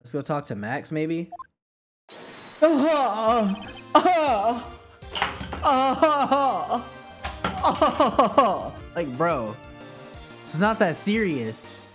Let's go talk to Max, maybe. Like, bro, it's not that serious.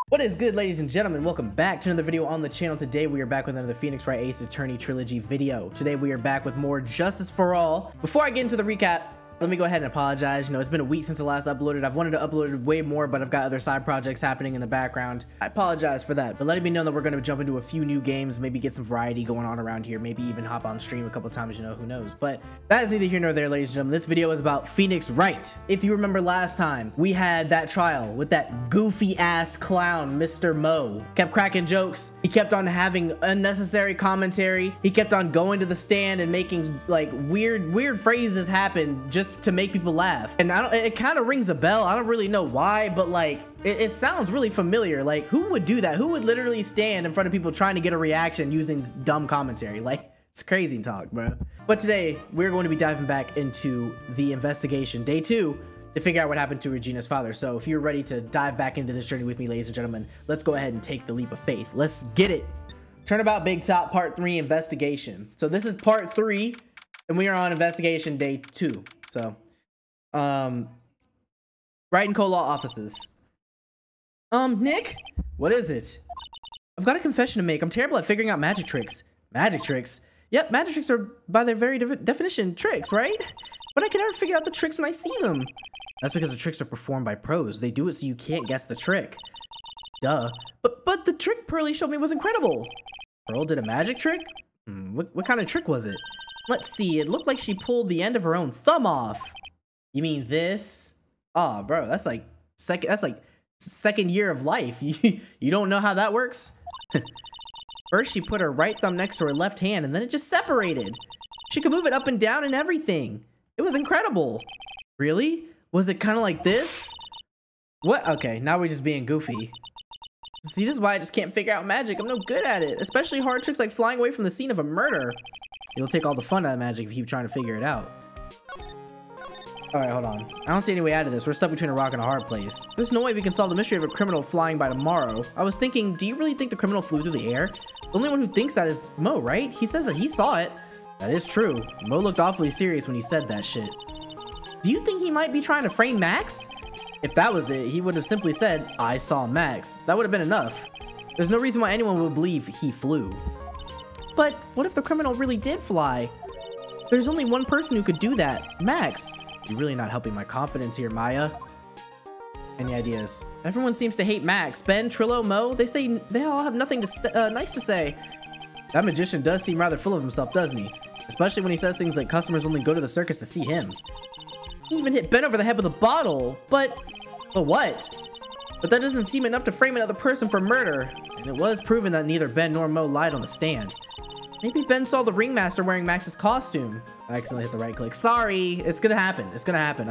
What is good, ladies and gentlemen? Welcome back to another video on the channel. Today we are back with another Phoenix Wright Ace Attorney Trilogy video. Today we are back with more Justice for All. Before I get into the recap, let me go ahead and apologize. You know, it's been a week since the last uploaded. I've wanted to upload it way more, but I've got other side projects happening in the background. I apologize for that, but letting me know that we're going to jump into a few new games, maybe get some variety going on around here, maybe even hop on stream a couple times, you know, who knows. But that is neither here nor there, ladies and gentlemen. This video is about Phoenix Wright. If you remember last time, we had that trial with that goofy ass clown, Mr. Mo. Kept cracking jokes. He kept on having unnecessary commentary. He kept on going to the stand and making like weird phrases happen just to make people laugh. And it kind of rings a bell. I don't really know why, but like it sounds really familiar. Like, who would do that? Who would literally stand in front of people trying to get a reaction using dumb commentary? Like, it's crazy talk, bro. But today we're going to be diving back into the investigation, day 2, to figure out what happened to Regina's father. So if you're ready to dive back into this journey with me, ladies and gentlemen, let's go ahead and take the leap of faith. Let's get it. Turnabout Big Top Part 3 investigation. So this is Part 3 and we are on investigation day 2. So Wright and Co-Law offices. Nick, what is it? I've got a confession to make. I'm terrible at figuring out magic tricks. Magic tricks? Yep, magic tricks are by their very definition tricks, right? But I can never figure out the tricks when I see them. That's because the tricks are performed by pros. They do it so you can't guess the trick. Duh. But the trick Pearlie showed me was incredible. Pearl did a magic trick? What kind of trick was it? Let's see. It looked like she pulled the end of her own thumb off. You mean this? Oh, bro, that's like second year of life. You don't know how that works? First, she put her right thumb next to her left hand, and then it just separated. She could move it up and down and everything. It was incredible. Really? Was it kind of like this? What? Okay, now we're just being goofy. See, this is why I just can't figure out magic. I'm no good at it, especially hard tricks like flying away from the scene of a murder. You'll take all the fun out of magic if you keep trying to figure it out. All right, hold on. I don't see any way out of this. We're stuck between a rock and a hard place. There's no way we can solve the mystery of a criminal flying by tomorrow. I was thinking, do you really think the criminal flew through the air? The only one who thinks that is Mo, right? He says that he saw it. That is true. Mo looked awfully serious when he said that shit. Do you think he might be trying to frame Max? If that was it, he would have simply said, I saw Max. That would have been enough. There's no reason why anyone would believe he flew. But what if the criminal really did fly? There's only one person who could do that, Max. You're really not helping my confidence here, Maya. Any ideas? Everyone seems to hate Max. Ben, Trillo, Mo, they all have nothing nice to say. That magician does seem rather full of himself, doesn't he? Especially when he says things like customers only go to the circus to see him. He even hit Ben over the head with a bottle. But what? But that doesn't seem enough to frame another person for murder. And it was proven that neither Ben nor Mo lied on the stand. Maybe Ben saw the ringmaster wearing Max's costume. I accidentally hit the right click. Sorry, it's gonna happen. It's gonna happen.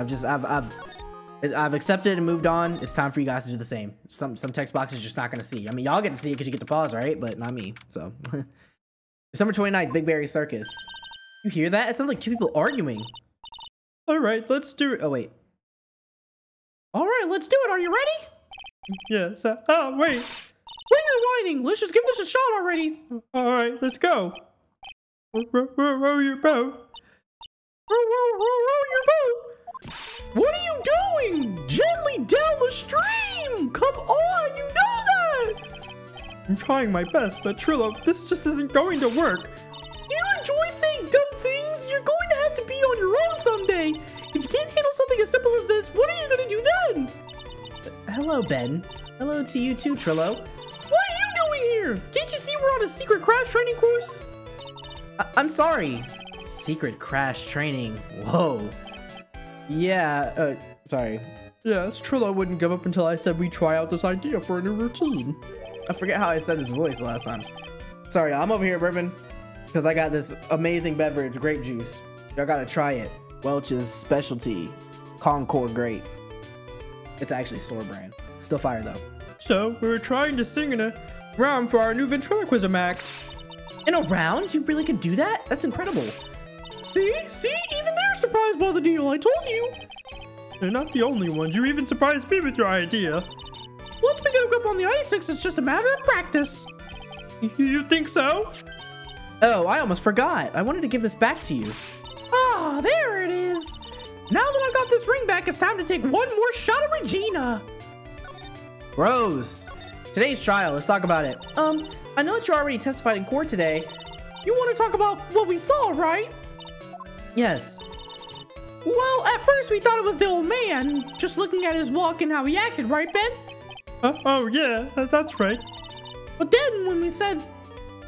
I've accepted and moved on. It's time for you guys to do the same. Some text boxes just not gonna see. I mean, y'all get to see it because you get the pause, right? But not me. So December 29th, Big Berry Circus. You hear that? It sounds like 2 people arguing. All right, let's do it. Oh wait. All right, let's do it. Are you ready? Yes. Oh wait. Why are you whining? Let's just give this a shot already. All right, let's go. Row your boat. Row your boat. What are you doing? Gently down the stream. Come on, you know that. I'm trying my best, but Trillo, this just isn't going to work. You enjoy saying dumb things? You're going to have to be on your own someday. If you can't handle something as simple as this, what are you going to do then? Hello, Ben. Hello to you too, Trillo. What are you doing here? Can't you see we're on a secret crash training course? I'm sorry. Secret crash training. Whoa. Yeah, sorry. Yes, Trillo wouldn't give up until I said we try out this idea for a new routine. I forget how I said his voice last time. Sorry, I'm over here, bourbon, because I got this amazing beverage, grape juice. Y'all gotta try it. Welch's specialty. Concord grape. It's actually store brand. Still fire though. So, we were trying to sing in a round for our new ventriloquism act. In a round? You really could do that? That's incredible. See? Even they're surprised by the deal, I told you. They're not the only ones. You even surprised me with your idea. Once we get a grip on the ice, it's just a matter of practice. You think so? Oh, I almost forgot. I wanted to give this back to you. Ah, there it is. Now that I got this ring back, it's time to take one more shot at Regina. Rose, today's trial, let's talk about it. I know that you already testified in court today. You want to talk about what we saw, right? Yes. Well, at first we thought it was the old man, just looking at his walk and how he acted, right, Ben? Oh yeah, that's right. But then when we said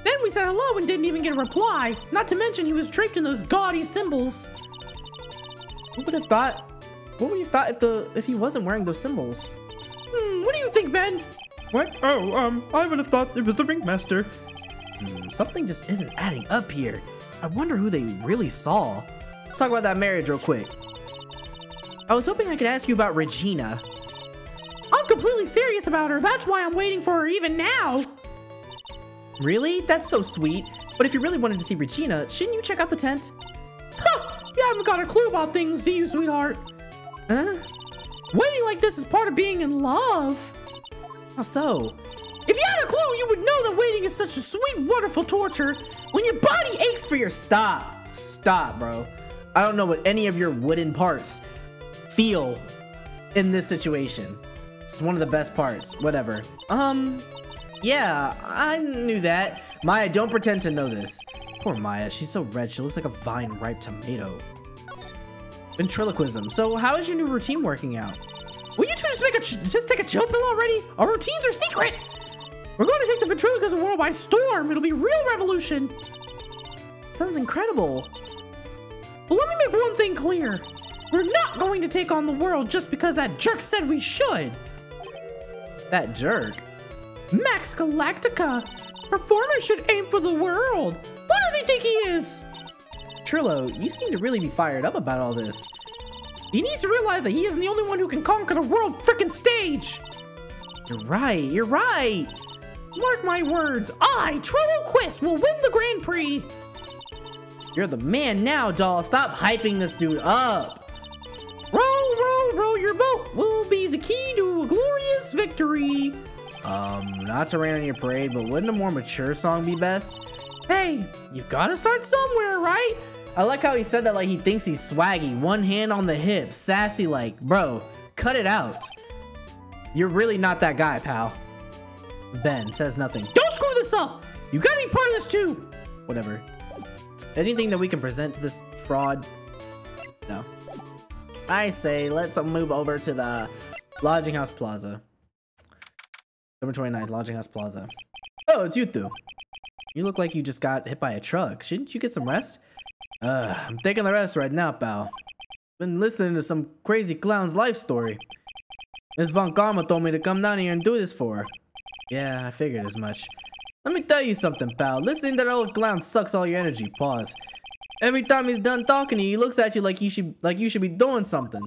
hello and didn't even get a reply. Not to mention he was draped in those gaudy symbols. Who would have thought? What would you thought if he wasn't wearing those symbols? What do you think, Ben? What? Oh, I would have thought it was the ringmaster. Something just isn't adding up here. I wonder who they really saw. Let's talk about that marriage real quick. I was hoping I could ask you about Regina. I'm completely serious about her. That's why I'm waiting for her even now. Really? That's so sweet. But if you really wanted to see Regina, shouldn't you check out the tent? Huh, you haven't got a clue about things, do you, sweetheart? Huh? Waiting like this is part of being in love. How so? If you had a clue, you would know that waiting is such a sweet, wonderful torture when your body aches for your... Stop, bro. I don't know what any of your wooden parts feel in this situation. It's one of the best parts. Whatever. Yeah, I knew that. Maya, don't pretend to know this. Poor Maya, she's so red, she looks like a vine-ripe tomato. Ventriloquism. So how is your new routine working out? Will you two just take a chill pill already? Our routines are secret. We're going to take the ventriloquism world by storm. It'll be real revolution. Sounds incredible. But let me make one thing clear. We're not going to take on the world just because that jerk said we should. That jerk? Max Galactica. Performer should aim for the world. What does he think he is? Trillo, you seem to really be fired up about all this. He needs to realize that he isn't the only one who can conquer the world frickin' stage. You're right. Mark my words, I, Trillo Quist, will win the Grand Prix. You're the man now, doll. Stop hyping this dude up. Row your boat will be the key to a glorious victory. Not to rain on your parade, but wouldn't a more mature song be best? Hey, you gotta start somewhere, right? I like how he said that like he thinks he's swaggy. One hand on the hip, sassy like, bro, cut it out. You're really not that guy, pal. Ben says nothing. Don't screw this up. You gotta be part of this too. Whatever. Anything that we can present to this fraud? No. I say let's move over to the Lodging House Plaza. September 29th, Lodging House Plaza. Oh, it's you two. You look like you just got hit by a truck. Shouldn't you get some rest? I'm taking the rest right now, pal. Been listening to some crazy clown's life story. Miss Von Karma told me to come down here and do this for her. Yeah, I figured as much. Let me tell you something, pal. Listening to that old clown sucks all your energy. Pause. Every time he's done talking to you, he looks at you like you should be doing something.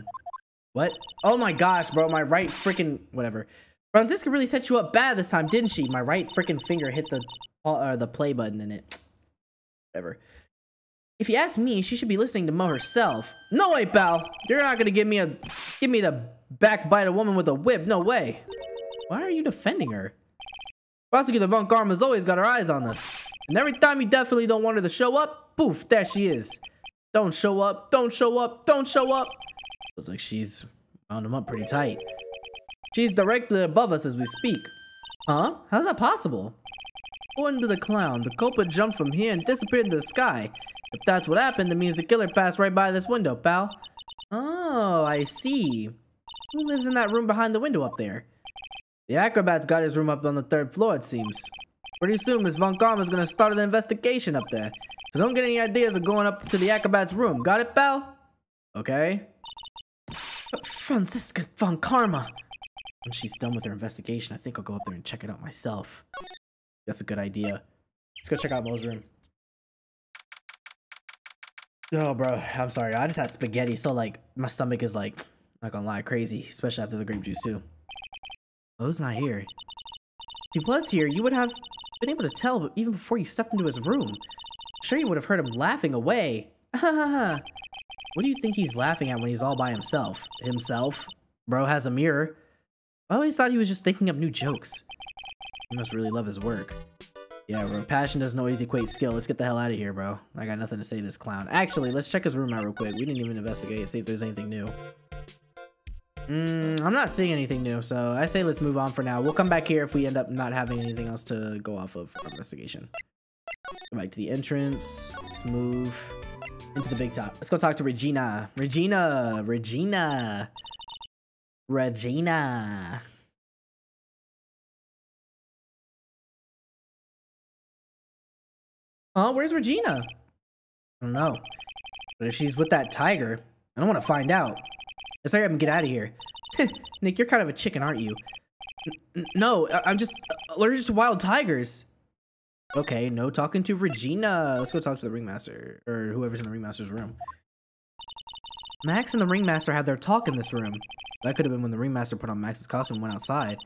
What? Oh my gosh, bro. My right freaking whatever. Franziska really set you up bad this time, didn't she? My right freaking finger hit the play button in it. Whatever. If you ask me, she should be listening to Mo herself. No way, pal. You're not gonna give me the backbite a woman with a whip. No way. Why are you defending her? Prosecutor Von Karma's always got her eyes on us. And every time you definitely don't want her to show up, poof, there she is. Don't show up, don't show up, don't show up. Looks like she's wound him up pretty tight. She's directly above us as we speak. Huh? How's that possible? According to the clown, the culprit jumped from here and disappeared into the sky. If that's what happened, that means the killer passed right by this window, pal. Oh, I see. Who lives in that room behind the window up there? The acrobat's got his room up on the 3rd floor, it seems. Pretty soon, Miss Von Karma's gonna start an investigation up there. So don't get any ideas of going up to the acrobat's room. Got it, pal? Okay. But Franziska Von Karma. When she's done with her investigation, I think I'll go up there and check it out myself. That's a good idea. Let's go check out Mo's room. Oh, bro, I'm sorry. I just had spaghetti, so like my stomach is like, not gonna lie, crazy, especially after the grape juice too. Mo's not here. If he was here, you would have been able to tell, but even before you stepped into his room. I'm sure you would have heard him laughing away. What do you think he's laughing at when he's all by himself? Himself? Bro has a mirror. I always thought he was just thinking up new jokes. He must really love his work. Yeah, bro. Passion doesn't always equate skill. Let's get the hell out of here, bro. I got nothing to say to this clown. Actually, let's check his room out real quick. We didn't even investigate, see if there's anything new. I'm not seeing anything new, so I say let's move on for now. We'll come back here if we end up not having anything else to go off of for our investigation. Go back to the entrance. Let's move into the big top. Let's go talk to Regina. Regina. Oh, where's Regina? I don't know. But if she's with that tiger, I don't want to find out. Let's hurry up and get out of here. Nick, you're kind of a chicken, aren't you? No, I'm just allergic to wild tigers. Okay, no talking to Regina. Let's go talk to the ringmaster, or whoever's in the ringmaster's room. Max and the ringmaster had their talk in this room. That could have been when the ringmaster put on Max's costume and went outside.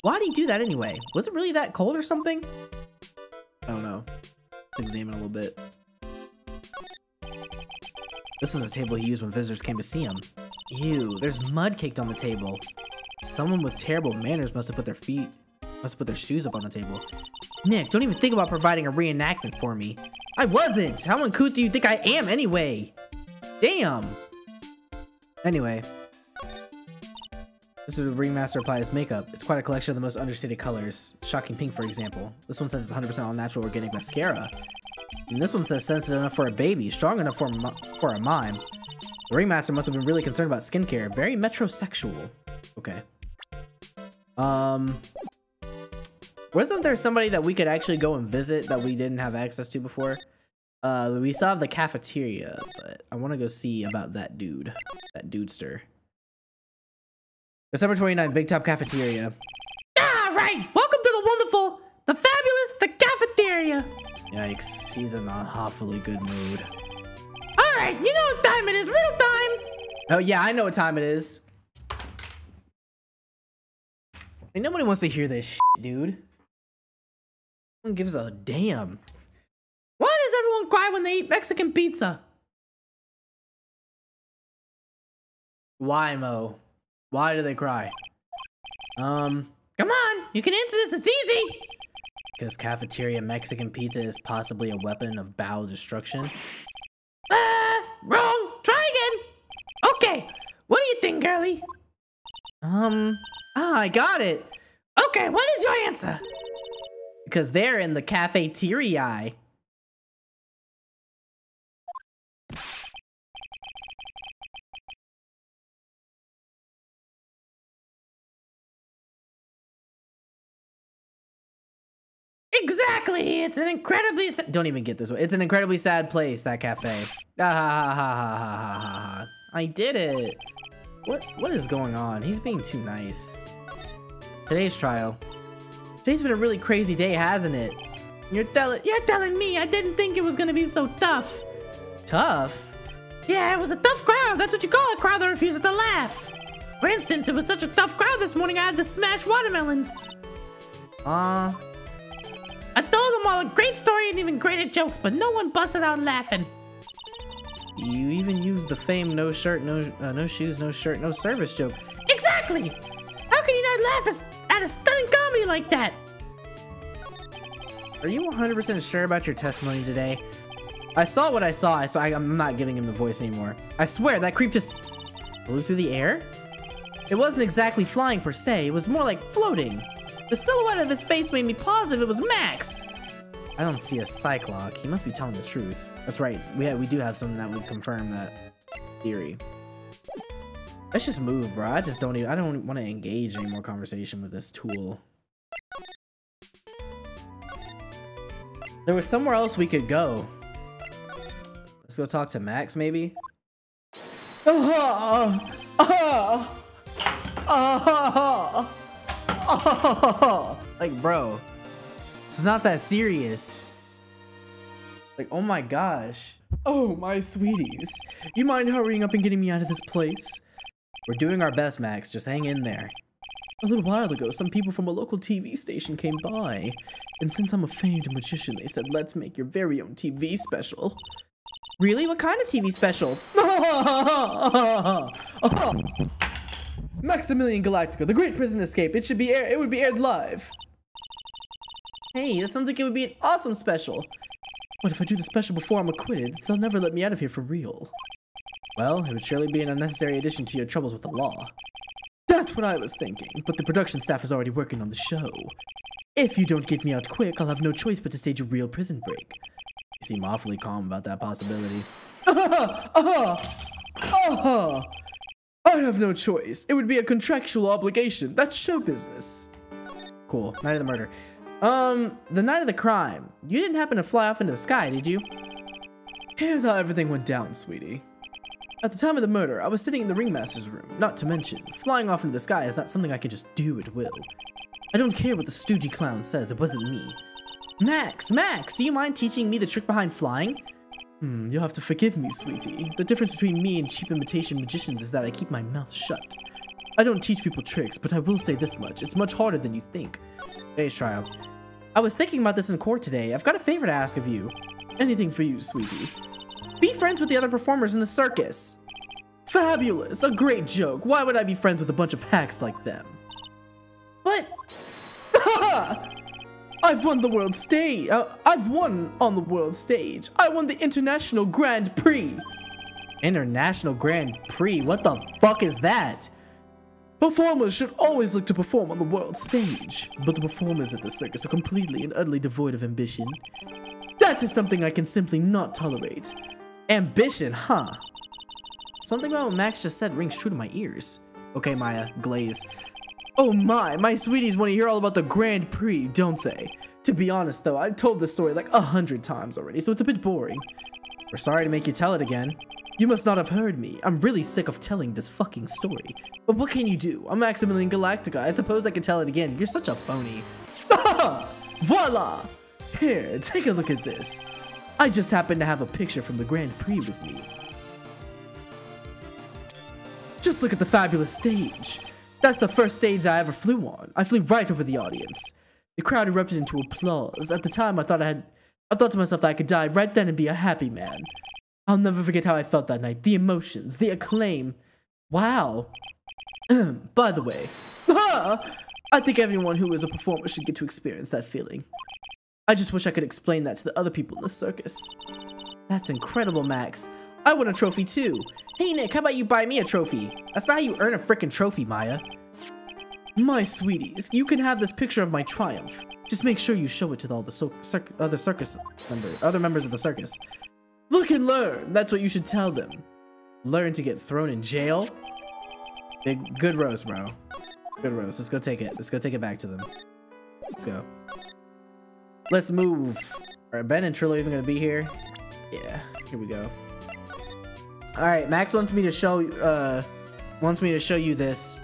Why'd he do that anyway? Was it really that cold or something? I don't know. Let's examine a little bit. This was the table he used when visitors came to see him. Ew, there's mud caked on the table. Someone with terrible manners must have put their shoes up on the table. Nick, don't even think about providing a reenactment for me. I wasn't! How uncouth do you think I am anyway? Damn! Anyway. This is where the ringmaster applied his makeup. It's quite a collection of the most understated colors. Shocking pink, for example. This one says it's 100% all natural organic mascara. And this one says sensitive enough for a baby, strong enough for a mime. The ringmaster must have been really concerned about skincare. Very metrosexual. Okay. Wasn't there somebody that we could actually go and visit that we didn't have access to before? We still have the cafeteria, but I want to go see about that dude. That dudester. December 29th, Big Top Cafeteria. Ah, right! Welcome to the wonderful, the fabulous, the cafeteria! Yikes, he's in an awfully good mood. Alright, you know what time it is, real time! Oh yeah, I know what time it is. Hey, nobody wants to hear this shit, dude. No one gives a damn. Why does everyone cry when they eat Mexican pizza? Why, Mo? Why do they cry? Come on, you can answer this, it's easy! Because cafeteria Mexican pizza is possibly a weapon of bowel destruction? Wrong! Try again! Okay, what do you think, girlie? I got it! Okay, what is your answer? Because they're in the cafeteria. Exactly! It's an incredibly Don't even get this one. It's an incredibly sad place, that cafe. Ah, ha, ha, ha, ha, ha, ha, ha. I did it! What is going on? He's being too nice. Today's trial. Today's been a really crazy day, hasn't it? You're telling me I didn't think it was gonna be so tough. Tough? Yeah, it was a tough crowd. That's what you call a crowd that refuses to laugh. For instance, it was such a tough crowd this morning I had to smash watermelons. I told them all a great story and even greater jokes, but no one busted out laughing. You even used the famed no shirt, no shoes, no shirt, no service joke. Exactly! How can you not laugh at a stunning comedy like that? Are you 100% sure about your testimony today? I saw what I saw, so I'm not giving him the voice anymore. I swear, that creep just flew through the air? It wasn't exactly flying per se, it was more like floating. The silhouette of his face made me positive it was Max. I don't see a Cyclock. He must be telling the truth. That's right. We do have something that would confirm that theory. Let's just move, bro. I don't want to engage any more conversation with this tool. There was somewhere else we could go. Let's go talk to Max, maybe. Like, bro, it's not that serious. Like, oh my gosh. Oh, my sweeties. You mind hurrying up and getting me out of this place? We're doing our best, Max. Just hang in there. A little while ago, some people from a local TV station came by. And since I'm a famed magician, they said, let's make your very own TV special. Really? What kind of TV special? Maximilian Galactica, The Great Prison Escape. It would be aired live. Hey, that sounds like it would be an awesome special. What if I do the special before I'm acquitted? They'll never let me out of here for real. Well, it would surely be an unnecessary addition to your troubles with the law. That's what I was thinking, but the production staff is already working on the show. If you don't get me out quick, I'll have no choice but to stage a real prison break. You seem awfully calm about that possibility. I have no choice. It would be a contractual obligation. That's show business. Cool. Night of the murder. The night of the crime. You didn't happen to fly off into the sky, did you? Here's how everything went down, sweetie. At the time of the murder, I was sitting in the ringmaster's room. Not to mention, flying off into the sky is not something I can just do at will. I don't care what the stoogey clown says, it wasn't me. Max, do you mind teaching me the trick behind flying? You'll have to forgive me, sweetie. The difference between me and cheap imitation magicians is that I keep my mouth shut. I don't teach people tricks, but I will say this much. It's much harder than you think. Today's trial. I was thinking about this in court today. I've got a favor to ask of you. Anything for you, sweetie. Be friends with the other performers in the circus. Fabulous! A great joke. Why would I be friends with a bunch of hacks like them? But... I've won the world stage. I've won on the world stage. I won the International Grand Prix. International Grand Prix? What the fuck is that? Performers should always look to perform on the world stage, but the performers at the circus are completely and utterly devoid of ambition. That is something I can simply not tolerate. Ambition, huh? Something about what Max just said rings true to my ears. Okay, Maya, glaze. Oh my sweeties want to hear all about the Grand Prix, don't they? To be honest though, I've told this story like 100 times already, so it's a bit boring. We're sorry to make you tell it again. You must not have heard me. I'm really sick of telling this fucking story. But what can you do? I'm Maximilian Galactica. I suppose I can tell it again. You're such a phony. Voila! Here, take a look at this. I just happen to have a picture from the Grand Prix with me. Just look at the fabulous stage. That's the first stage I ever flew on. I flew right over the audience. The crowd erupted into applause. At the time, I thought to myself that I could die right then and be a happy man. I'll never forget how I felt that night. The emotions, the acclaim. Wow. By the way, I think everyone who is a performer should get to experience that feeling. I just wish I could explain that to the other people in the circus. That's incredible, Max. I want a trophy too. Hey Nick, how about you buy me a trophy? That's not how you earn a frickin' trophy, Maya. My sweeties, you can have this picture of my triumph. Just make sure you show it to all the other members of the circus. Look and learn. That's what you should tell them. Learn to get thrown in jail? Good roast, bro. Good roast. Let's go take it. Let's go take it back to them. Let's go. Let's move. Are Ben and Trillo even gonna be here? Yeah. Here we go. All right. Max wants me to show you this.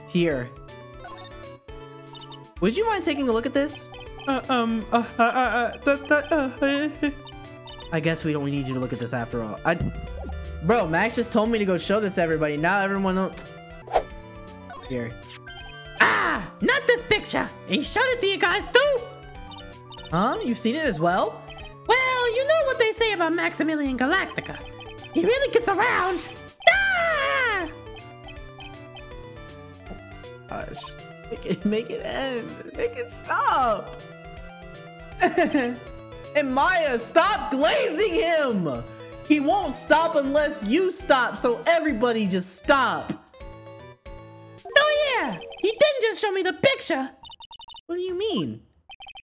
Here. Would you mind taking a look at this? I guess we don't need you to look at this after all. Bro, Max just told me to go show this to everybody. Now everyone knows. Here. Ah, not this picture. He showed it to you guys too. Huh? You've seen it as well? Well, you know what they say about Maximilian Galactica. He really gets around. Ah! Gosh. Make it end. Make it stop. And Maya, stop glazing him. He won't stop unless you stop. So everybody just stop. Oh yeah, he didn't just show me the picture. What do you mean?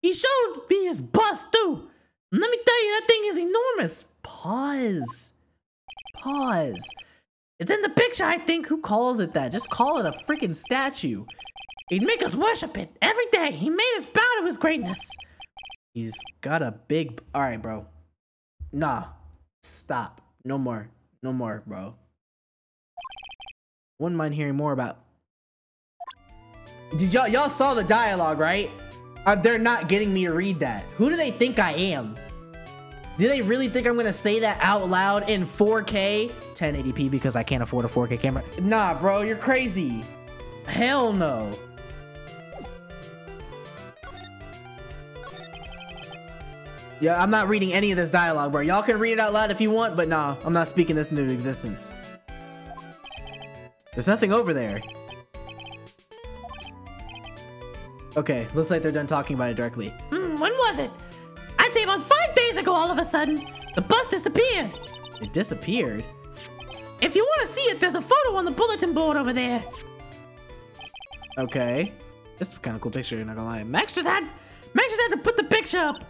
He showed me his bust too. Let me tell you, that thing is enormous. Pause. Pause. It's in the picture, I think. Who calls it that? Just call it a freaking statue. He'd make us worship it every day. He made us bow to his greatness. He's got a big... Alright, bro. Nah. Stop. No more. No more, bro. Wouldn't mind hearing more about... Did y'all saw the dialogue, right? They're not getting me to read that. Who do they think I am? Do they really think I'm gonna say that out loud in 4K? 1080p because I can't afford a 4K camera. Nah, bro, you're crazy. Hell no. Yeah, I'm not reading any of this dialogue, bro. Y'all can read it out loud if you want, but nah, I'm not speaking this into existence. There's nothing over there. Okay, looks like they're done talking about it directly. When was it? I'd say about 5 days ago all of a sudden. The bus disappeared. It disappeared? If you want to see it, there's a photo on the bulletin board over there. Okay. This is a kind of cool picture, not gonna lie. Max just had to put the picture up.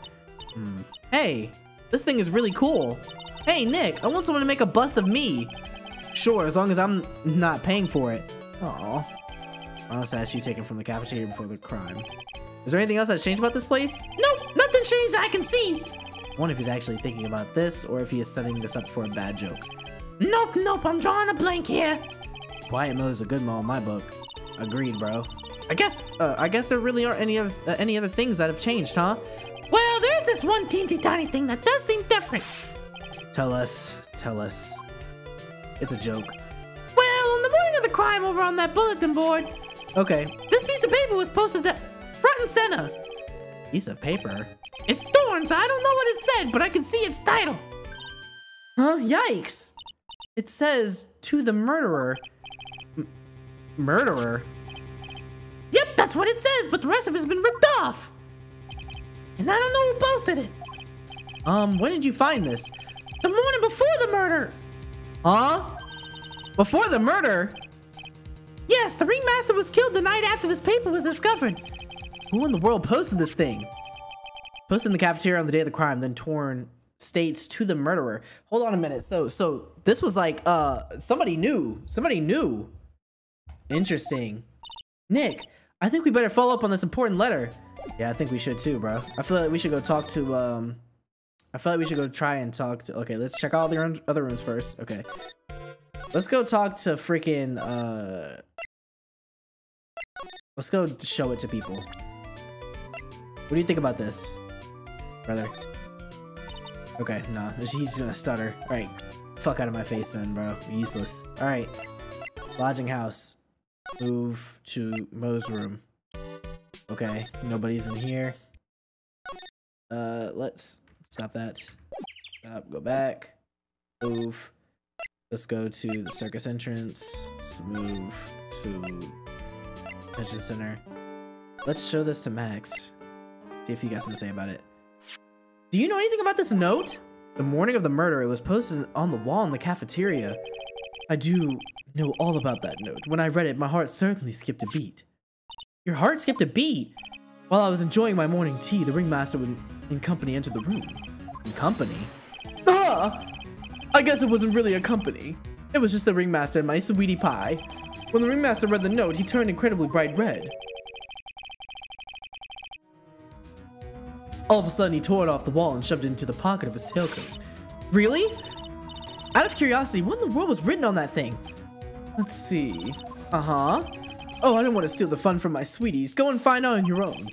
Hey, this thing is really cool. Hey, Nick, I want someone to make a bust of me. Sure, as long as I'm not paying for it. Aw. Oh, sad she taken from the cafeteria before the crime. Is there anything else that's changed about this place? Nope, nothing changed I can see. I wonder if he's actually thinking about this or if he is setting this up for a bad joke. Nope, I'm drawing a blank here. Quiet mode is a good mode in my book. Agreed, bro. I guess there really aren't any other things that have changed, huh? Well, there's this one teensy tiny thing that does seem different. Tell us. It's a joke. Well, on the morning of the crime over on that bulletin board, okay, this piece of paper was posted at front and center. Piece of paper? It's torn, so I don't know what it said, but I can see its title. Huh? Yikes! It says, to the murderer. Murderer? Yep, that's what it says, but the rest of it's been ripped off. And I don't know who posted it. When did you find this? The morning before the murder. Huh? Before the murder? Yes, the ringmaster was killed the night after this paper was discovered. Who in the world posted this thing? Posted in the cafeteria on the day of the crime, then torn states to the murderer. Hold on a minute. So this was like, somebody knew. Interesting. Nick, I think we better follow up on this important letter. Yeah, I think we should too, bro. I feel like we should go talk to, I feel like we should go try and talk to, okay, let's check out the other rooms first. Okay. Let's go talk to freaking, let's go show it to people. What do you think about this, brother? Okay, nah, he's gonna stutter. All right, fuck out of my face, then, bro. Useless. All right, lodging house. Move to Mo's room. Okay, nobody's in here. Let's stop that. Stop. Go back. Move. Let's go to the circus entrance. Let's move to convention center. Let's show this to Max. See if he got something to say about it. Do you know anything about this note? The morning of the murder, it was posted on the wall in the cafeteria. I do know all about that note. When I read it, my heart certainly skipped a beat. Your heart skipped a beat? While I was enjoying my morning tea, the ringmaster in company entered the room. In company? Ah! I guess it wasn't really a company. It was just the ringmaster and my sweetie pie. When the ringmaster read the note, he turned incredibly bright red. All of a sudden, he tore it off the wall and shoved it into the pocket of his tailcoat. Really? Out of curiosity, what in the world was written on that thing? Let's see. Uh-huh. Oh, I don't want to steal the fun from my sweeties. Go and find out on your own.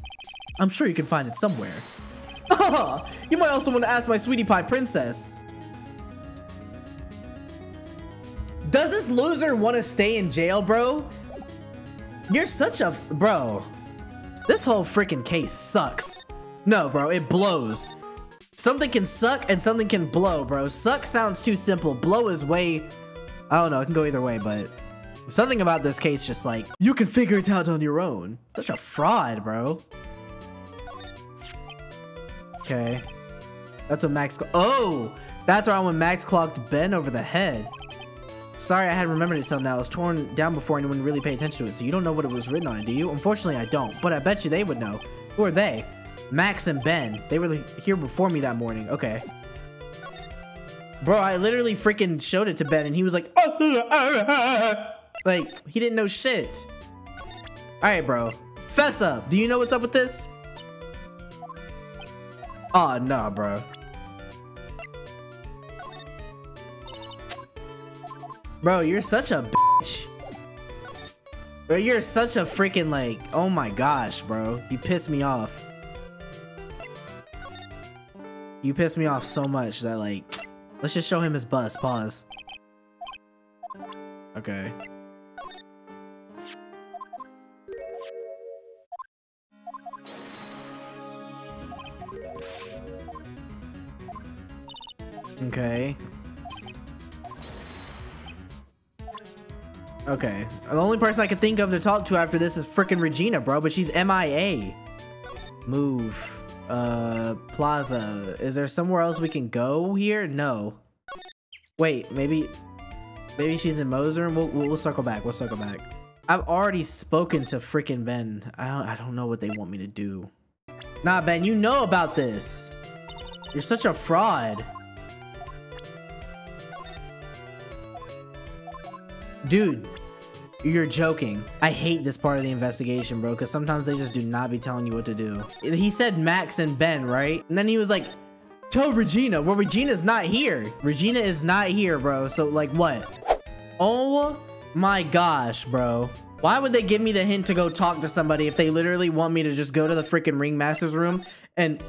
I'm sure you can find it somewhere. Ah, you might also want to ask my sweetie pie princess. Does this loser want to stay in jail, bro? You're such a... Bro. This whole freaking case sucks. No, bro, it blows. Something can suck and something can blow, bro. Suck sounds too simple. Blow is way... I don't know, it can go either way, but... Something about this case just like, you can figure it out on your own. Such a fraud, bro. Okay. That's what Max... Oh! That's around when Max clocked Ben over the head. Sorry, I hadn't remembered it till now. It was torn down before anyone really paid attention to it, so you don't know what it was written on it, do you? Unfortunately, I don't, but I bet you they would know. Who are they? Max and Ben. They were here before me that morning. Okay. Bro, I literally freaking showed it to Ben, and he was like, like, he didn't know shit. Alright, bro. Fess up. Do you know what's up with this? Oh, nah, bro. Bro, you're such a bitch. Bro, you're such a freaking like, oh my gosh, bro. You pissed me off. You pissed me off so much that like, let's just show him his bust. Pause. Okay. Okay. Okay. The only person I can think of to talk to after this is frickin' Regina, bro, but she's MIA. Move. Plaza. Is there somewhere else we can go here? No. Wait, maybe she's in Mo's room. We'll circle back. We'll circle back. I've already spoken to frickin' Ben. I don't know what they want me to do. Nah, Ben, you know about this. You're such a fraud. Dude, you're joking. I hate this part of the investigation, bro, because sometimes they just do not be telling you what to do. He said Max and Ben, right? And then he was like, tell Regina. Well, Regina's not here. Regina is not here, bro. So, like, what? Oh my gosh, bro. Why would they give me the hint to go talk to somebody if they literally want me to just go to the freaking ringmaster's room and...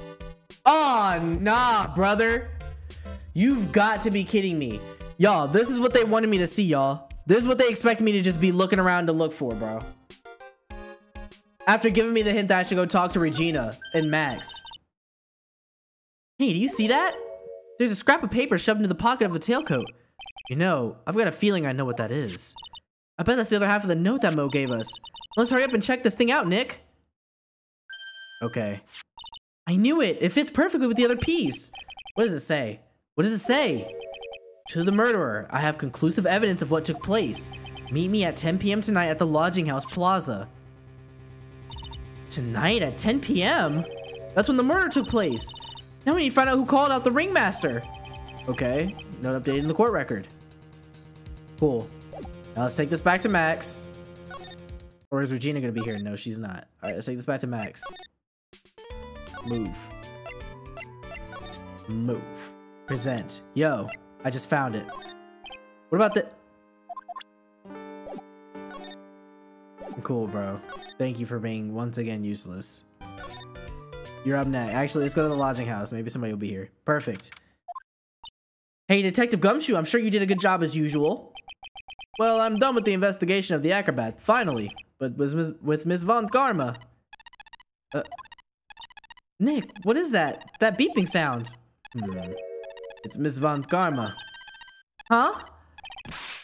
Oh, nah, brother. You've got to be kidding me. Y'all, this is what they wanted me to see, y'all. This is what they expect me to just be looking around to look for, bro. After giving me the hint that I should go talk to Regina and Max. Hey, do you see that? There's a scrap of paper shoved into the pocket of a tailcoat. You know, I've got a feeling I know what that is. I bet that's the other half of the note that Mo gave us. Let's hurry up and check this thing out, Nick. Okay. I knew it. It fits perfectly with the other piece. What does it say? What does it say? To the murderer, I have conclusive evidence of what took place. Meet me at 10 p.m. tonight at the Lodging House Plaza. Tonight at 10 p.m.? That's when the murder took place. Now we need to find out who called out the ringmaster. Okay, note updated in the court record. Cool. Now let's take this back to Max. Or is Regina gonna be here? No, she's not. Alright, let's take this back to Max. Move. Move. Present. Yo, I just found it. What about the... Cool, bro. Thank you for being once again useless. You're up next. Actually, let's go to the lodging house. Maybe somebody will be here. Perfect. Hey, Detective Gumshoe, I'm sure you did a good job as usual. Well, I'm done with the investigation of the acrobat, finally. But with Miss Von Karma. Nick, what is that? That beeping sound. It's Miss Von Karma. Huh?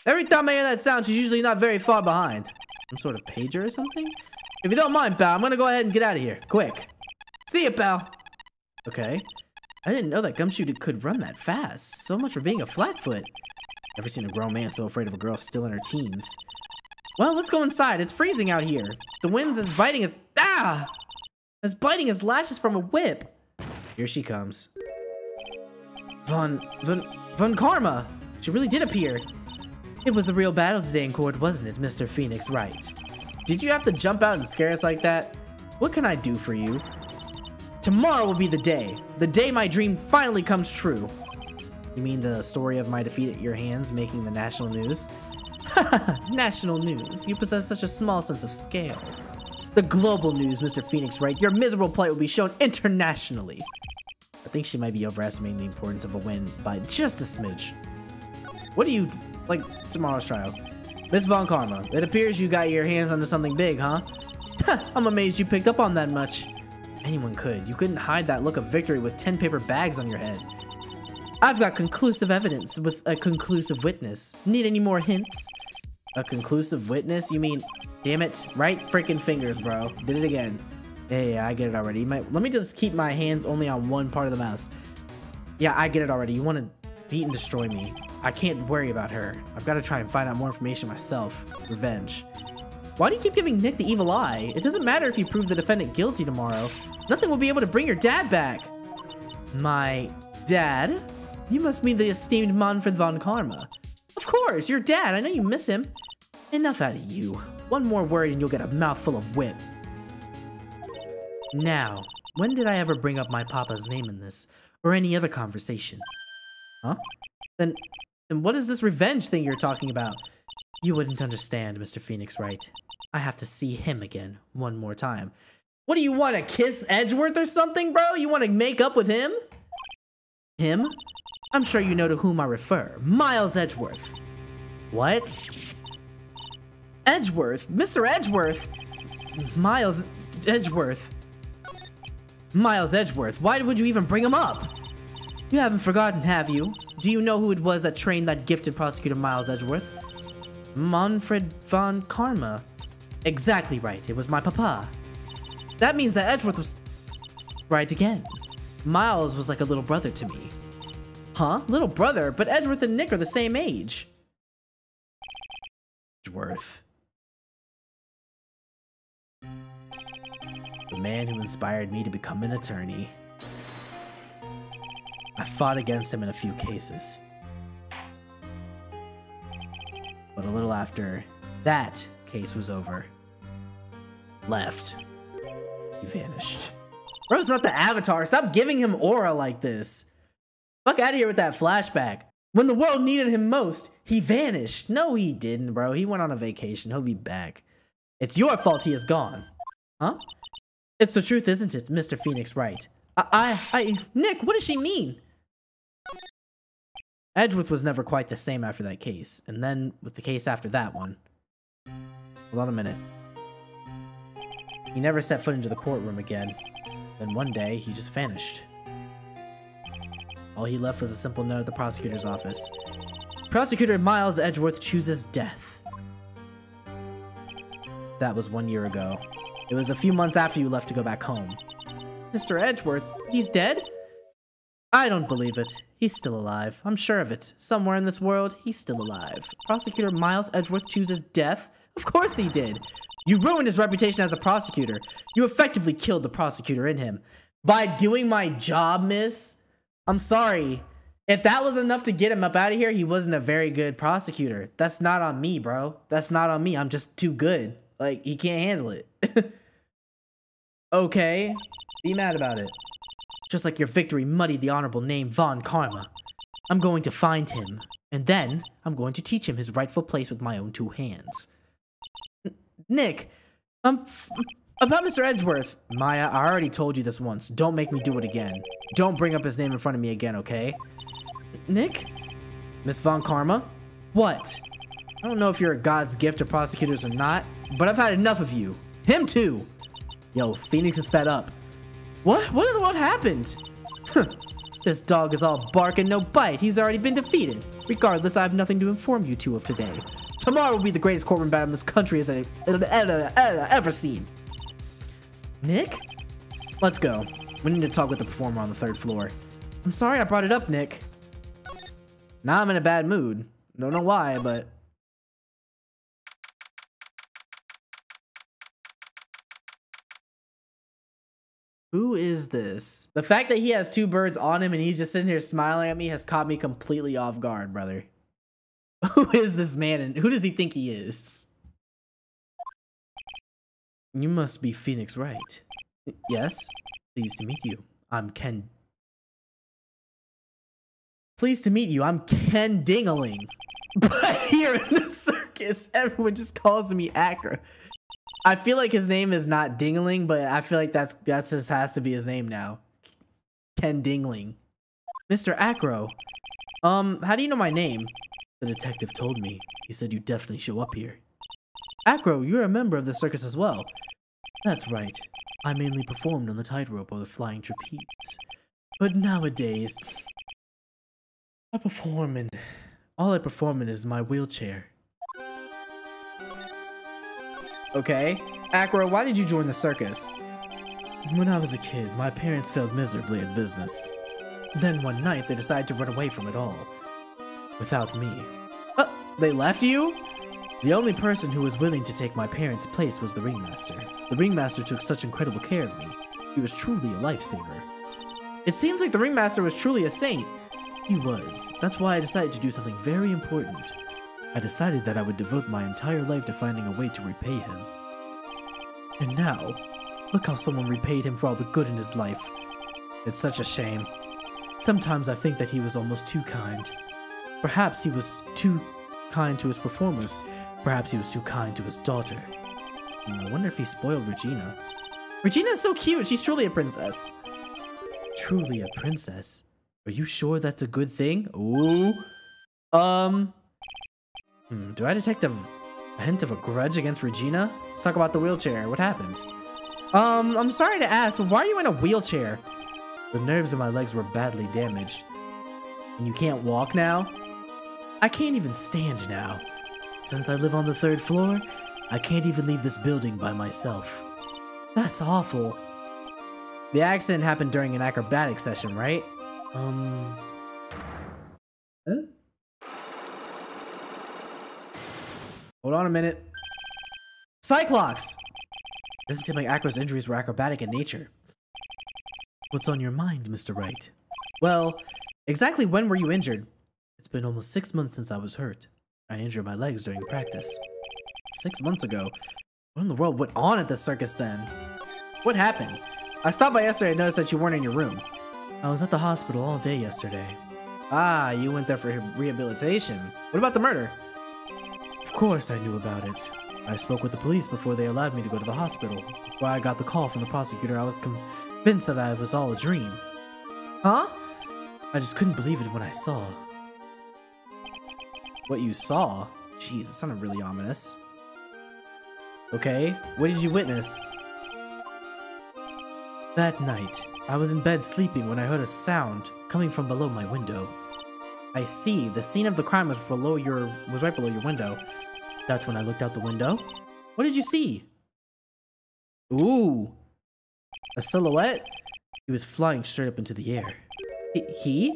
Every time I hear that sound, she's usually not very far behind. Some sort of pager or something? If you don't mind, pal, I'm gonna go ahead and get out of here. Quick. See ya, pal. Okay. I didn't know that Gumshoe could run that fast. So much for being a flatfoot. Never seen a grown man so afraid of a girl still in her teens. Well, let's go inside. It's freezing out here. The wind's as biting as... Ah! As biting as lashes from a whip. Here she comes. Von Karma! She really did appear. It was a real battle today in court, wasn't it, Mr. Phoenix Wright? Did you have to jump out and scare us like that? What can I do for you? Tomorrow will be the day my dream finally comes true. You mean the story of my defeat at your hands making the national news? National news. You possess such a small sense of scale. The global news, Mr. Phoenix Wright. Your miserable plight will be shown internationally. I think she might be overestimating the importance of a win by just a smidge. What do you like tomorrow's trial? Miss Von Karma, it appears you got your hands onto something big, huh? I'm amazed you picked up on that much. Anyone could. You couldn't hide that look of victory with 10 paper bags on your head. I've got conclusive evidence with a conclusive witness. Need any more hints? A conclusive witness? You mean... Damn it. Right freaking fingers, bro. Did it again. Yeah, I get it already. Let me just keep my hands only on one part of the mouse. Yeah, I get it already. You want to beat and destroy me. I can't worry about her. I've got to try and find out more information myself. Revenge. Why do you keep giving Nick the evil eye? It doesn't matter if you prove the defendant guilty tomorrow. Nothing will be able to bring your dad back. My dad? You must mean the esteemed Manfred von Karma. Of course, your dad. I know you miss him. Enough out of you. One more word and you'll get a mouthful of whip. Now, when did I ever bring up my papa's name in this? Or any other conversation? Huh? Then what is this revenge thing you're talking about? You wouldn't understand, Mr. Phoenix Wright. I have to see him again one more time. What do you want, to kiss Edgeworth or something, bro? You want to make up with him? Him? I'm sure you know to whom I refer. Miles Edgeworth. What? Edgeworth? Mr. Edgeworth? Miles Edgeworth. Miles Edgeworth. Why would you even bring him up? You haven't forgotten, have you? Do you know who it was that trained that gifted prosecutor Miles Edgeworth? Manfred von Karma. Exactly right, it was my papa. That means that Edgeworth was right again. Miles was like a little brother to me. Huh? Little brother? But Edgeworth and Nick are the same age. Edgeworth. The man who inspired me to become an attorney. I fought against him in a few cases. But a little after that case was over, left. He vanished. Bro's not the Avatar. Stop giving him aura like this. Fuck out of here with that flashback. When the world needed him most, he vanished. No, he didn't, bro. He went on a vacation. He'll be back. It's your fault he is gone. Huh? It's the truth, isn't it, Mr. Phoenix Wright? Nick, what does she mean? Edgeworth was never quite the same after that case. And then with the case after that one. Hold on a minute. He never set foot into the courtroom again. Then one day, he just vanished. All he left was a simple note at the prosecutor's office. Prosecutor Miles Edgeworth chooses death. That was 1 year ago. It was a few months after you left to go back home. Mr. Edgeworth, he's dead? I don't believe it. He's still alive. I'm sure of it. Somewhere in this world, he's still alive. Prosecutor Miles Edgeworth chooses death? Of course he did. You ruined his reputation as a prosecutor. You effectively killed the prosecutor in him. By doing my job, miss? I'm sorry. If that was enough to get him up out of here, he wasn't a very good prosecutor. That's not on me, bro. That's not on me. I'm just too good. Like, he can't handle it. Okay. Be mad about it. Just like your victory muddied the honorable name Von Karma. I'm going to find him. And then, I'm going to teach him his rightful place with my own two hands. Nick, about Mr. Edgeworth. Maya, I already told you this once. Don't make me do it again. Don't bring up his name in front of me again, okay? Nick? Miss Von Karma? What? I don't know if you're a god's gift to prosecutors or not, but I've had enough of you. Him too. Yo, Phoenix is fed up. What? What in the world happened? This dog is all bark and no bite. He's already been defeated. Regardless, I have nothing to inform you two of today. Tomorrow will be the greatest courtroom battle this country has ever seen. Nick? Let's go. We need to talk with the performer on the 3rd floor. I'm sorry I brought it up, Nick. Now I'm in a bad mood. Don't know why, but... Who is this? The fact that he has 2 birds on him and he's just sitting here smiling at me has caught me completely off guard, brother. Who is this man and who does he think he is? You must be Phoenix Wright. Yes? Pleased to meet you. I'm Ken. Pleased to meet you. I'm Ken Dingaling. But here in the circus, everyone just calls me Acro. I feel like his name is not Dingaling, but I feel like that's just has to be his name now. Ken Dingling. Mr. Acro. How do you know my name? The detective told me. He said you definitely show up here. Acro, you're a member of the circus as well. That's right. I mainly performed on the tightrope or the flying trapeze. But nowadays, all I perform in is my wheelchair. Okay. Acro, why did you join the circus? When I was a kid, my parents failed miserably at business. Then one night, they decided to run away from it all. Without me. They left you? The only person who was willing to take my parents' place was the ringmaster. The ringmaster took such incredible care of me. He was truly a lifesaver. It seems like the ringmaster was truly a saint. He was. That's why I decided to do something very important. I decided that I would devote my entire life to finding a way to repay him. And now, look how someone repaid him for all the good in his life. It's such a shame. Sometimes I think that he was almost too kind. Perhaps he was too kind to his performers. Perhaps he was too kind to his daughter. I wonder if he spoiled Regina. Regina is so cute. She's truly a princess. Truly a princess? Are you sure that's a good thing? Ooh. Do I detect a hint of a grudge against Regina? Let's talk about the wheelchair. What happened? I'm sorry to ask, but why are you in a wheelchair? The nerves in my legs were badly damaged. And you can't walk now? I can't even stand now. Since I live on the 3rd floor, I can't even leave this building by myself. That's awful. The accident happened during an acrobatic session, right? Huh? Hold on a minute. Cyclops! Doesn't seem like Acro's injuries were acrobatic in nature. What's on your mind, Mr. Wright? Well, exactly when were you injured? It's been almost 6 months since I was hurt. I injured my legs during practice. 6 months ago? What in the world went on at the circus then? What happened? I stopped by yesterday and noticed that you weren't in your room. I was at the hospital all day yesterday. Ah, you went there for rehabilitation. What about the murder? Of course I knew about it. I spoke with the police before they allowed me to go to the hospital. Before I got the call from the prosecutor, I was convinced that it was all a dream. Huh? I just couldn't believe it when I saw. What you saw? Jeez, it sounded really ominous. Okay, what did you witness? That night, I was in bed sleeping when I heard a sound coming from below my window. I see, the scene of the crime was right below your window. That's when I looked out the window. What did you see? Ooh, a silhouette? He was flying straight up into the air. He?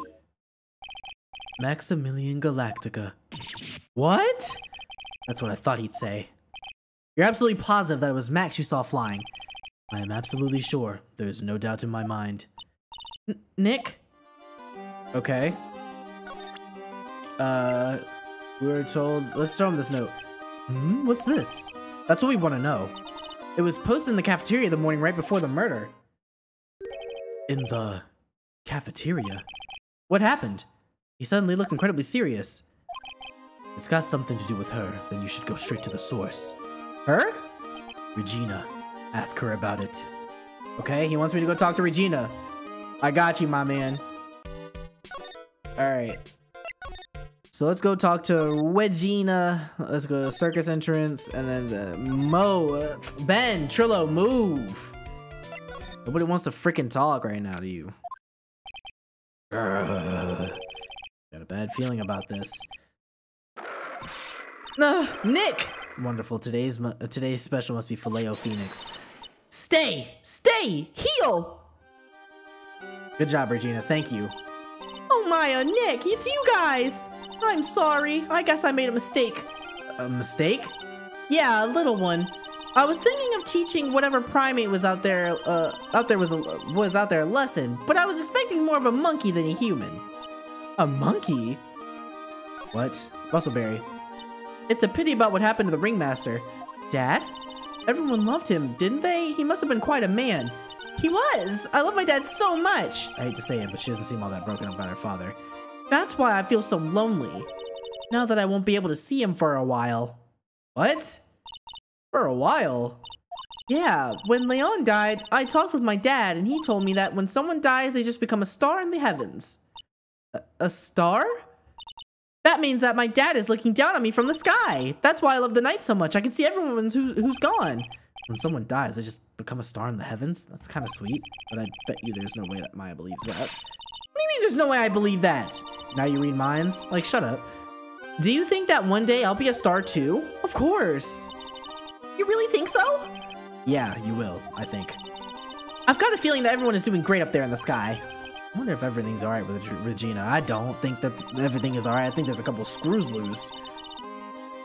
Maximilian Galactica. What? That's what I thought he'd say. You're absolutely positive that it was Max you saw flying? I am absolutely sure. There is no doubt in my mind. Nick? Okay. We were told... Let's show him this note. What's this? That's what we want to know. It was posted in the cafeteria the morning right before the murder. In the cafeteria? What happened? He suddenly looked incredibly serious. It's got something to do with her, then you should go straight to the source. Her? Regina. Ask her about it. Okay, he wants me to go talk to Regina. I got you, my man. Alright. So let's go talk to Regina. Let's go to circus entrance. And then Ben, Trillo, move. Nobody wants to freaking talk right now to you. Got a bad feeling about this. Nick! Wonderful. Today's special must be Filet-O-Phoenix. Stay! Heal! Good job, Regina. Thank you. Oh, Maya, Nick, it's you guys! I'm sorry. I guess I made a mistake. A mistake? Yeah, a little one. I was thinking of teaching whatever primate was out there was out there a lesson, but I was expecting more of a monkey than a human. A monkey? What? Russellberry. It's a pity about what happened to the ringmaster. Dad? Everyone loved him, didn't they? He must have been quite a man. He was! I love my dad so much! I hate to say it, but she doesn't seem all that broken up about her father. That's why I feel so lonely. Now that I won't be able to see him for a while. What? For a while? Yeah, when Leon died, I talked with my dad and he told me that when someone dies, they just become a star in the heavens. A star? That means that my dad is looking down on me from the sky. That's why I love the night so much. I can see everyone who's gone. When someone dies, they just become a star in the heavens? That's kind of sweet, but I bet you there's no way that Maya believes that. What do you mean there's no way I believe that? Now you read minds? Like, shut up. Do you think that one day I'll be a star too? Of course. You really think so? Yeah, you will, I think. I've got a feeling that everyone is doing great up there in the sky. I wonder if everything's alright with Regina. I don't think that everything is alright. I think there's a couple of screws loose.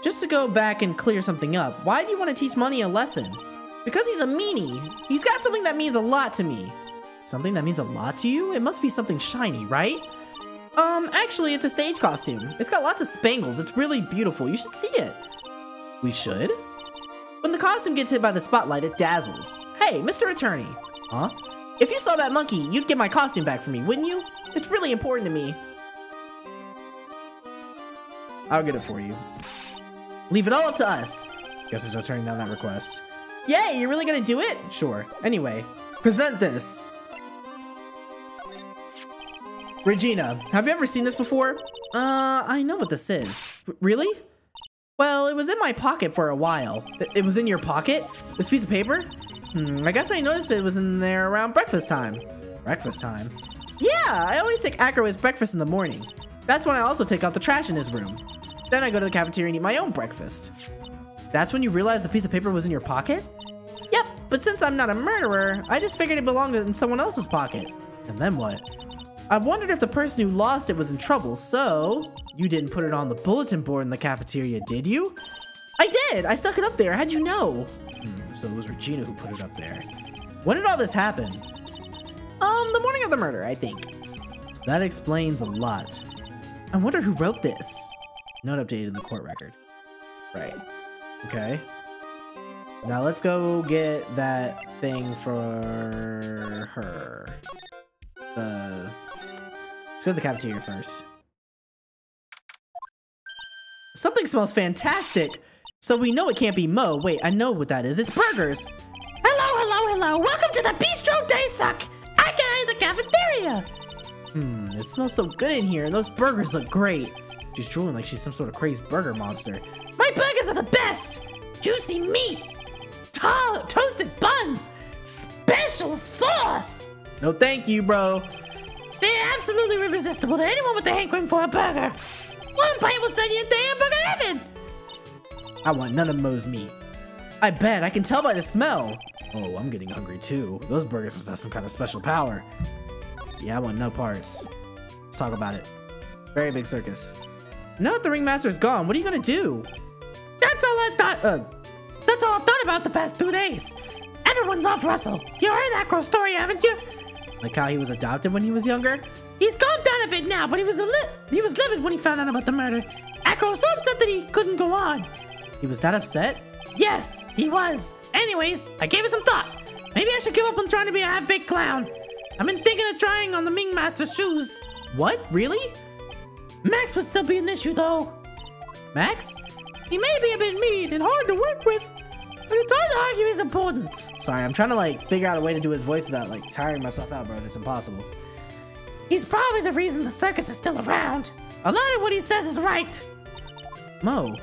Just to go back and clear something up, why do you want to teach Money a lesson? Because he's a meanie. He's got something that means a lot to me. Something that means a lot to you? It must be something shiny, right? Actually, it's a stage costume. It's got lots of spangles. It's really beautiful. You should see it. We should? When the costume gets hit by the spotlight, it dazzles. Hey, Mr. Attorney. Huh? If you saw that monkey, you'd get my costume back for me, wouldn't you? It's really important to me. I'll get it for you. Leave it all up to us. Guess there's no turning down that request. Yay, you're really gonna do it? Sure. Anyway, present this. Regina, have you ever seen this before? I know what this is. Really? Well, it was in my pocket for a while. It was in your pocket? This piece of paper? I guess I noticed it was in there around breakfast time. Breakfast time? Yeah, I always take Acro his breakfast in the morning. That's when I also take out the trash in his room. Then I go to the cafeteria and eat my own breakfast. That's when you realize the piece of paper was in your pocket? Yep, but since I'm not a murderer, I just figured it belonged in someone else's pocket. And then what? I wondered if the person who lost it was in trouble, so... You didn't put it on the bulletin board in the cafeteria, did you? I did! I stuck it up there, how'd you know? So it was Regina who put it up there. When did all this happen? The morning of the murder, I think. That explains a lot. I wonder who wrote this. Note updated in the court record. Right. Okay. Now let's go get that thing for her. Let's go to the cafeteria first. Something smells fantastic. So we know it can't be Mo. Wait, I know what that is. It's burgers. Hello. Welcome to the Bistro Day Suck. I got the cafeteria. It smells so good in here, and those burgers look great. She's drooling like she's some sort of crazy burger monster. My burgers are the best. Juicy meat, toasted buns, special sauce. No thank you, bro. They're absolutely irresistible to anyone with the hankering for a burger. One bite will send you into hamburger heaven. I want none of Mo's meat. I bet, I can tell by the smell. Oh, I'm getting hungry too. Those burgers must have some kind of special power. Yeah, I want no parts. Let's talk about it. Very big circus. Now that the ringmaster's gone, what are you gonna do? That's all I've thought about the past 2 days. Everyone loved Russell. You heard that girl's story, haven't you? Like how he was adopted when he was younger? He's calmed down a bit now, but he was livid when he found out about the murder. Akko was so upset that he couldn't go on. He was that upset? Yes, he was. Anyways, I gave it some thought. Maybe I should give up on trying to be a half-baked clown. I've been thinking of trying on the Ming Master's shoes. What? Really? Max would still be an issue, though. Max? He may be a bit mean and hard to work with, but it's hard to argue his importance. Sorry, I'm trying to figure out a way to do his voice without tiring myself out, bro. It's impossible. He's probably the reason the circus is still around. A lot of what he says is right. Mo.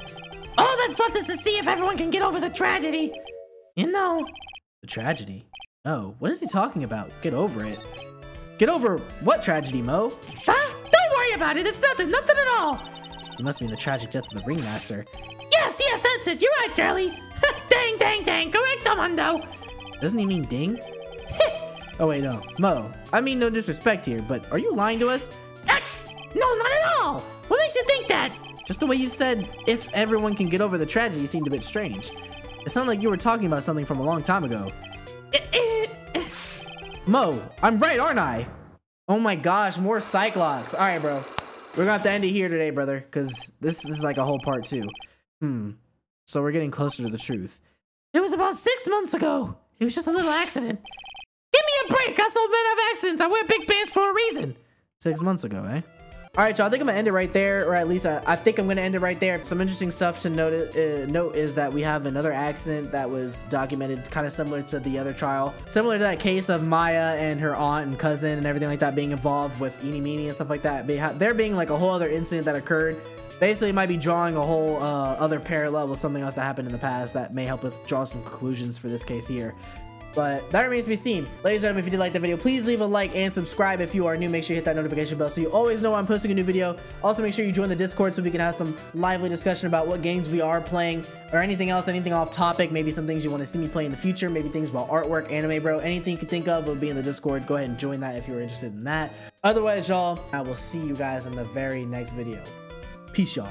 All that's left is to see if everyone can get over the tragedy. You know. The tragedy? Oh, what is he talking about? Get over it. Get over what tragedy, Mo? Huh? Don't worry about it. It's nothing at all. You must mean the tragic death of the ringmaster. Yes, that's it. You're right, Curly. dang. Correcto, Mundo. Doesn't he mean ding? Oh, wait, no. Mo, I mean no disrespect here, but are you lying to us? No, not at all. What makes you think that? Just the way you said, if everyone can get over the tragedy, seemed a bit strange. It sounded like you were talking about something from a long time ago. Mo, I'm right, aren't I? Oh my gosh, more Cyclops. All right, bro. We're gonna have to end it here today, brother, because this is like a whole part 2. So we're getting closer to the truth. It was about 6 months ago. It was just a little accident. Give me a break. I still been have accidents. I wear big pants for a reason. 6 months ago, eh? All right, y'all. I think I'm gonna end it right there, or at least I think I'm gonna end it right there. Some interesting stuff to note is that we have another accident that was documented, kind of similar to the other trial, similar to that case of Maya and her aunt and cousin and everything like that being involved with Eenie Meenie and stuff like that. There being like a whole other incident that occurred. Basically, it might be drawing a whole other parallel with something else that happened in the past that may help us draw some conclusions for this case here. But that remains to be seen. Ladies and gentlemen, if you did like the video, please leave a like and subscribe. If you are new, make sure you hit that notification bell so you always know when I'm posting a new video. Also, make sure you join the Discord so we can have some lively discussion about what games we are playing or anything else, anything off topic, maybe some things you want to see me play in the future, maybe things about artwork, anime, bro, anything you can think of will be in the Discord. Go ahead and join that if you're interested in that. Otherwise, y'all, I will see you guys in the very next video. Peace, y'all.